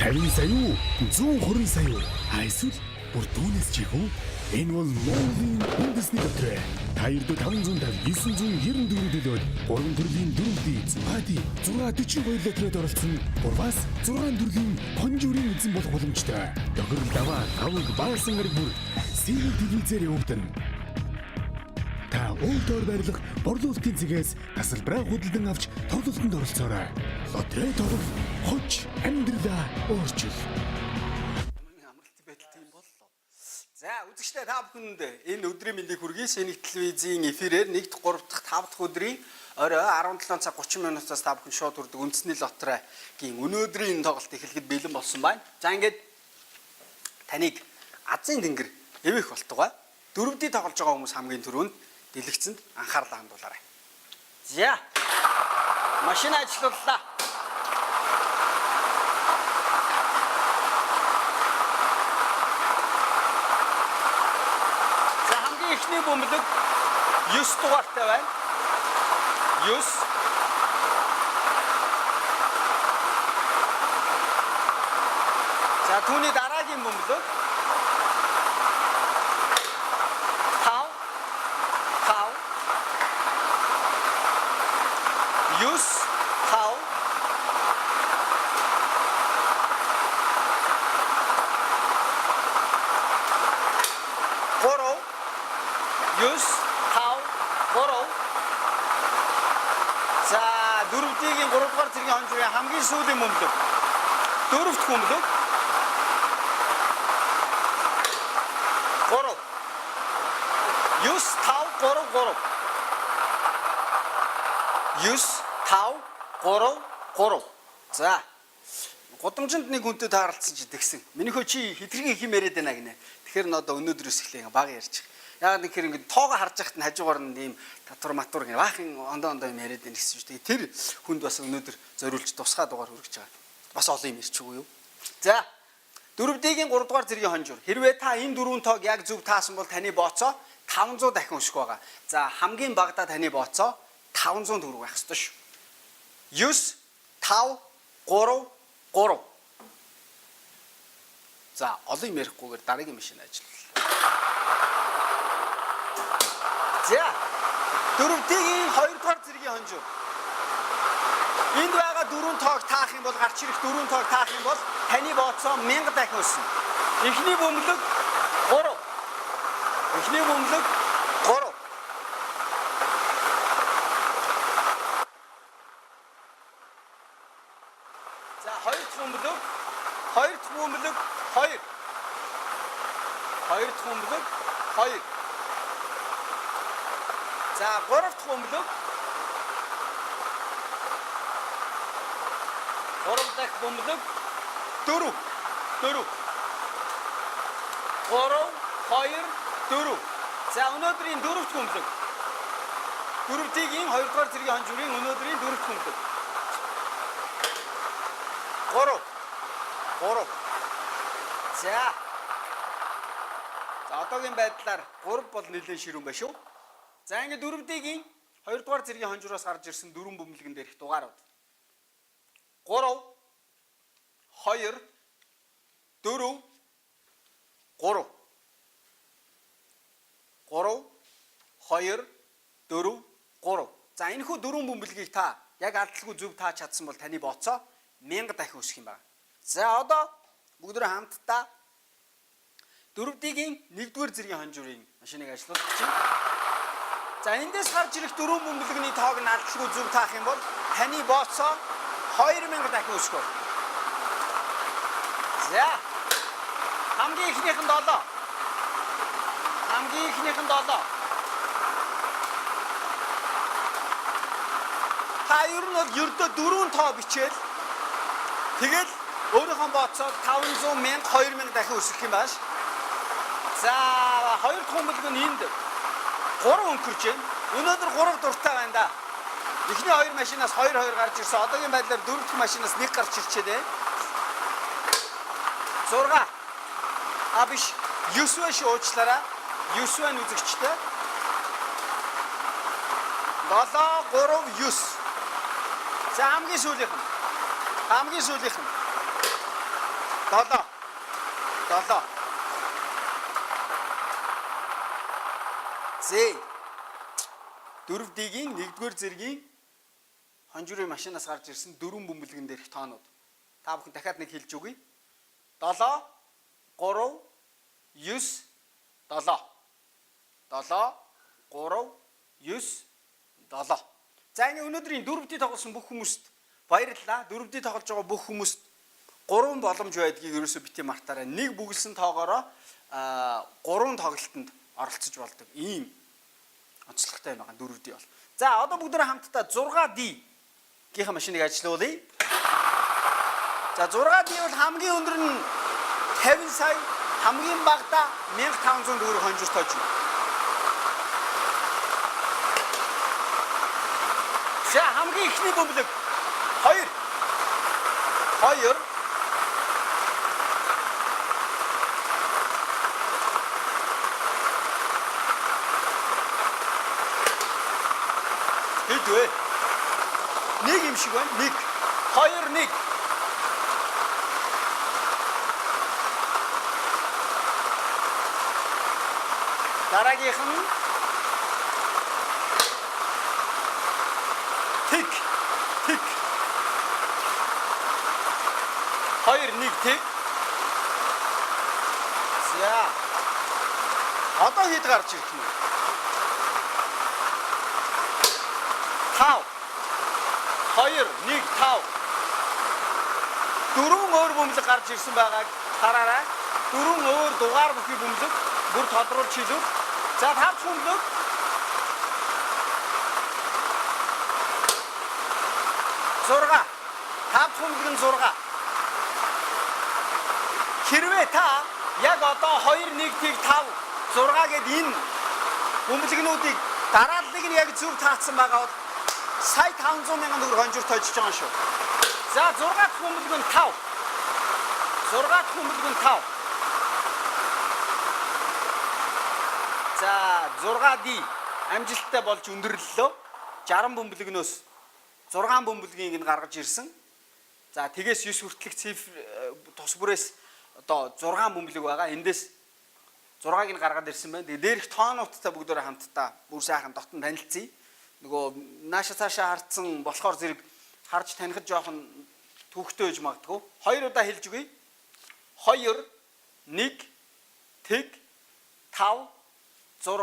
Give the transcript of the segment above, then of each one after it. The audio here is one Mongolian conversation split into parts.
50 сая юу? 120 сая юу? Эсвэл бүр түүнээс ч их үү? Энэ бол Монголын үндэсний дотроо. Та ердөө 550 994 төлөөд 3 төрлийн дөрөвдий Зугаати 642 литрээр оролцсон. Бургаас 6 төрлийн хонжуурын эзэн болох боломжтой. Догор даваа аваг баасан гараг бүр сэрэг телевизээр явагдана. Та өөртөө барилах борлуулалтын цэгээс тасалбараа худалдан авч тоглолтод оролцоорой. Лотерей тоглох хоч амьдралаа өөрчил. Амралтын байдал тийм боллоо. За үзэгчдээ та бүхэнд энэ өдрийн мэндийг хүргэе. Сэнэг телевизийн эфирээр 1-р, 3-р, 5-р өдрийн орой 17 цаг 30 минутаас та бүхэн шоу төрдөг үндэсний лотерейгийн өнөөдрийн тоглолт эхлэхэд бэлэн болсон байна. За ингээд таныг Азийн тэнгэр эвэх болтугай. Дөрөвдий тоглож байгаа хүмүүс хамгийн түрүүнд дэлгэцэнд анхаарлаа хандуулаарай. За. Машин ажиллууллаа. За хамгийн ихний бөмбөлөг 9 дугаартай байна. 9. За түүний дараагийн бөмбөлөг 9 За дөрөвдийн 3-р зэргийн хонжрын хамгийн сүүлийн бөмбөлөг. Дөрөвт бөмбөлөг 3 9 5 3 3 За гудамжинд нэг хүнтэй тааралцсан ч идэгсэн. Минийхөө чи хитрхи их юм яриад байна гинэ. Тэгэхээр н одоо өнөөдрөөс эхлэе баг ярьчих. Яг нэг хэрэг ингэ тоогоо харж яхад нь хажуугаар нь ийм татвар матур гэх баахан ондоо юм яриад байна гэсэн шүү дээ. Тэр хүнд бас өнөөдөр зориулж тусгай дугаар хүргэж байгаа. Бас олон юм ярьчихгүй юу? За дөрөвдийн 3-р зэргийн хонжуур. Хэрвээ та энэ дөрвөн тоог яг зөв таасан бол таны бооцоо 500 дахин өсөх байгаа. За хамгийн багадаа таны бооцоо 500 төгрөг байх ёстой шүү. 9 5 3 3 За олон юм ярихгүйгээр дараагийн машин ажиллавал. За дөрөвдийн 2-р зэргийн хонжуур. Энд байгаа дөрвөн тоог таах юм бол гарч ирэх дөрвөн тоог таах юм бол таны бооцоо 1000 дахин өснө. Эхний бөмбөлөг 3. Эхний бөмбөлөг 3. За хоёр дахь бөмбөлөг 2. Хоёр дахь бөмбөлөг 2. Хоёр дахь бөмбөлөг 2. За 3 дахь бөмбөлөг 3 дахь бөмбөлөг 4. 4. 3 2 4. За өнөөдрийн 4-р бөмбөлөг. Дөрөвдийн 2-р зэргийн хонжуурын өнөөдрийн 4-р бөмбөлөг. 3. 3. За одоогийн байдлаар 3 бол нэлээд ширүүн байна шүү. За ингээд дөрөвдийн 2-р зэргийн хонжуураас гарч ирсэн дөрвөн бөмбөлгөн дээрх дугаарууд. 3 2 4 3 3 2 4 3 За энэ хүү дөрвөн бөмбөлгийг та яг алдлгүй зөв тааж чадсан бол таны бооцоо 1000 дахин өсөх юм байна. За одоо бүгдөө хамтдаа дөрөвдийн 1-р зэргийн хонжуурын машиныг ажиллуулж чинь. За эндээс гарч ирэх дөрвөн бөмбөлөгний тоог нь алдлгүй зөв таах юм бол таны бооцоо 2000 дахин өсгөө. За хамгийн ихнийх нь 7. Хамгийн ихнийх нь 7. Та ер нь бол ердөө 4 тоо бичээл тэгэл өөрийнхөө бооцоо 500 1000 2000 дахин өсгөх юм байна. За хоёр дахь бөмбөлөг нь энд 3 өнгөрч байна. Өнөөдөр 3 дуртай байна да. Эхний 2 машинаас 2 гарч ирсэн. Одоогийн байдлаар 4 дахь машинаас 1 гарч ирчээ дээ. 6. Биш 9 биш уучлаарай. 9 байна үзэгчтэй. 7 3 9. За хамгийн сүүлийнх нь. 7. 7. Зээ. 4D-ийн 1-р зэргийн хонжирын машинаас гарч ирсэн 4 бөмбөлгөн дээрх тоонууд. Та бүхэн дахиад нэг хэлж өгье. 7 3 9 7. 7 3 9 7. За энэ өнөөдрийн 4D тоглосон бүх хүмүүст баярлалаа. 4D тоглож байгаа бүх хүмүүст 3 боломж байдгийг ерөөсөө бити мартаарай. Нэг бүгэлсэн тоогоороо 3 тоглолтод оролцож болдог. Ийм онцлогтой юм байгаа 4D бол. За одоо бүгдээрээ хамтдаа 6D-ийн машиныг ажилуулъя. За 6D бол хамгийн өндөр нь 50 сая, хамгийн багадаа 1500 төгрөг хонжирт тооч. За хамгийн ихний бөмбөлөг 2 Хэдвэ? Нэг юм шиг байна. 1 2 1. Дараагийнх нь тик. 2 1 тик. За. Одоо хэд гарч ирэх юм бэ? 5 2 1 5. 4 өөр бөмбөлөг гарч ирсэн байгааг хараарай. 4 өөр дугаар бүхий бөмбөлөг бүр тодруулж хэлв. За 5 бөмбөлөг 6. 5 бөмбөлөг нь 6. Хэрвээ та яг одоо 2 1 5 6 гэд энэ бөмбөлгнүүдийг дарааллыг нь яг зөв таацсан байгаа бол сая 500 мянган төгрөг хонжирт тойжж байгаа шүү. За 6 дахь бөмбөлөг нь 5. 6 дахь бөмбөлөг нь 5. За 6D амжилттай болж өндөрлөлөө. 60 бөмбөлөгнөөс 6 бөмбөлгийг нь гаргаж ирсэн. За тэгээс 9 хүртэлх цифр тус бүрээс одоо 6 бөмбөлөг байгаа. Эндээс 6-ыг нь гаргаад ирсэн байна. Тэгээ дээрх тоонуудтай бүгдөө хамтдаа бүр сайхан дотн танилцъя. Нөгөө нааша цаашаа харцсан болохоор зэрэг харж танихд жоохон түүхтэй байж магадгүй. 2 удаа хэлж өгье. 2 1 тэг 5 6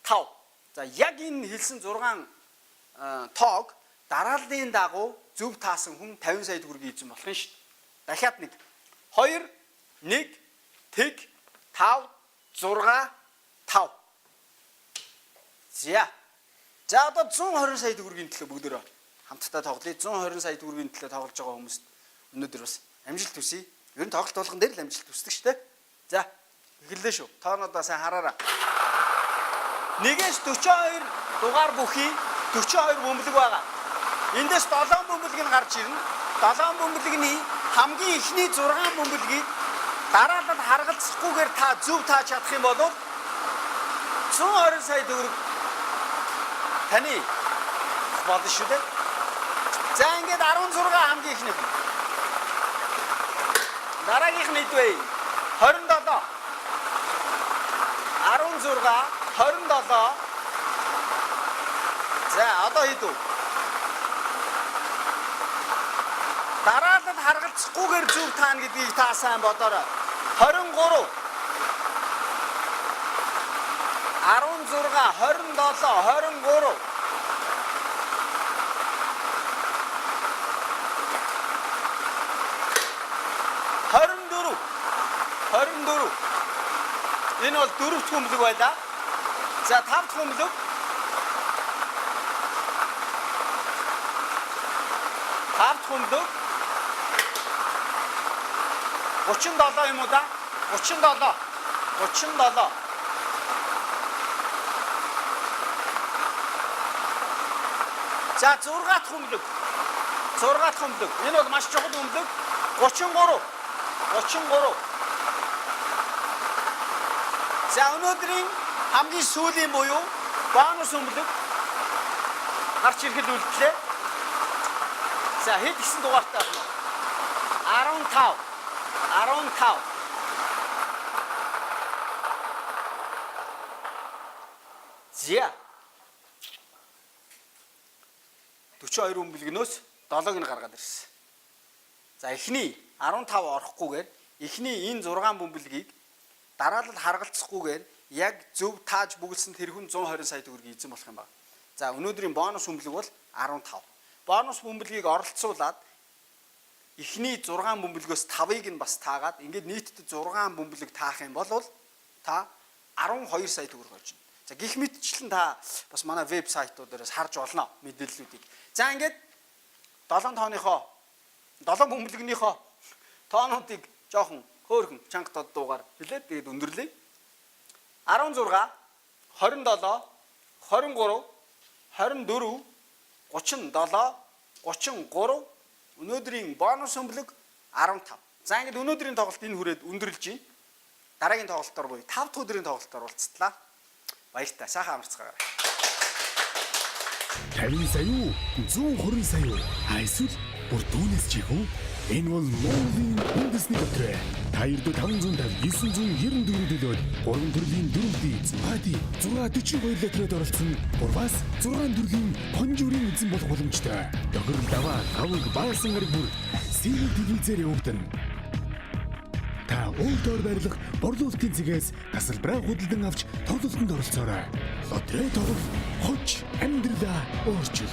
5. За яг энэ хэлсэн 6 тоог дарааллын дагуу зөв таасан хүн 50 сая төгрөгийг эзэн болох юм шүү дээ. Дахиад нэг 2 1 тэг 5 6 5. За одоо 120 сая төгрөгийн төлөө бүгдөө хамтдаа тоглоё. 120 сая төгрөгийн төлөө тоглож байгаа хүмүүст өнөөдөр бас амжилт хүсье. Ер нь тоглолт болгон дээр л амжилт хүсдэг шүү дээ. За эхэллээ шүү. Тоонуудаа сайн хараарай. 1-ээс 42 дугаар бүхий 42 бөмбөлөг байгаа. Эндээс 7 бөмбөлөг нь гарч ирнэ. 7 бөмбөлөгний хамгийн ихний 6 бөмбөлгийг дараалал харгалзахгүйгээр та зөв тааж чадах юм бол 120 сая төгрөг таны болно шүү дээ. За ингээд 16 хамгийн ихнийх. Дараагийнх нь хэд вэ? 27. 16 27. За одоо хэд вэ? Дараалал харгалзахгүйгээр зөв таана гэдгийг та сайн бодоорой. 23 16 27 23. Энэ бол 4 дахь бөмбөлөг байлаа. За 5 дахь бөмбөлөг. 5 дахь бөмбөлөг. 37 юм уу да? 37. 37. За 6 дахь бөмбөлөг. 6 дахь бөмбөлөг. Энэ бол маш чухал бөмбөлөг. 33. 33. За өнөөдрийн хамгийн сүүлийн буюу бонус бөмбөлөг гарч ирэхэд үлдлээ. За хэд гисэн дугаартай байна? 15. 15. За 42 бөмбөлгнөөс 7-ыг нь гаргаад ирсэн. За эхний 15 орохгүйгээр эхний энэ 6 бөмбөлгийг дараалал харгалцахгүйгээр яг зөв тааж бүгэлсэн тэрхүүн 120 сая төгрөгийг эзэн болох юм байна. За өнөөдрийн бонус бөмбөлөг бол 15. Бонус бөмбөлгийг оролцуулаад эхний 6 бөмбөлгөөс 5-ыг нь бас таагаад ингээд нийтдээ 6 бөмбөлөг таах юм бол та 12 сая төгрөг олж байна. За гих мэтчлэн та бас манай вебсайтуудаас харж болно мэдээллүүдийг. За ингээд 7 тооныхоо 7 бөмбөлгийнхоо тоонуудыг жоохон хөөрхөн чанга тоддуугаар хэлээд тэгээд өндөрлөе. 16, 27, 23, 24, 37, 33 өнөөдрийн бонус бөмбөлөг 15. За ингээд өнөөдрийн тоглолт энэ хүрээд өндөрлж байна. Дараагийн тоглолтоор буюу 5 дахь өдрийн тоглолтоор уулзтлаа. Баяртай. Сайхан амарцгаарай. 50 сая юу? 120 сая юу? Эсвэл бүр түүнээс ч их үү? Энэ бол Монголын үндэсний дотроо. Та ердөө 550 994 төлөөд 3 төрлийн дөрөвдөө эзэн Бади 642 литрээр оролцсон. Урвас 6 төрлийн конжурын эзэн болох боломжтой. Тохирол даваа тавг баасан гараг бүр сэрэл телевизээр явагдана. Та өөртөө барилах борлуулалтын цэгээс тасалбараа худалдан авч тоглолтод оролцоорой. Лотерей тоглох хоч амьдралаа өөрчил.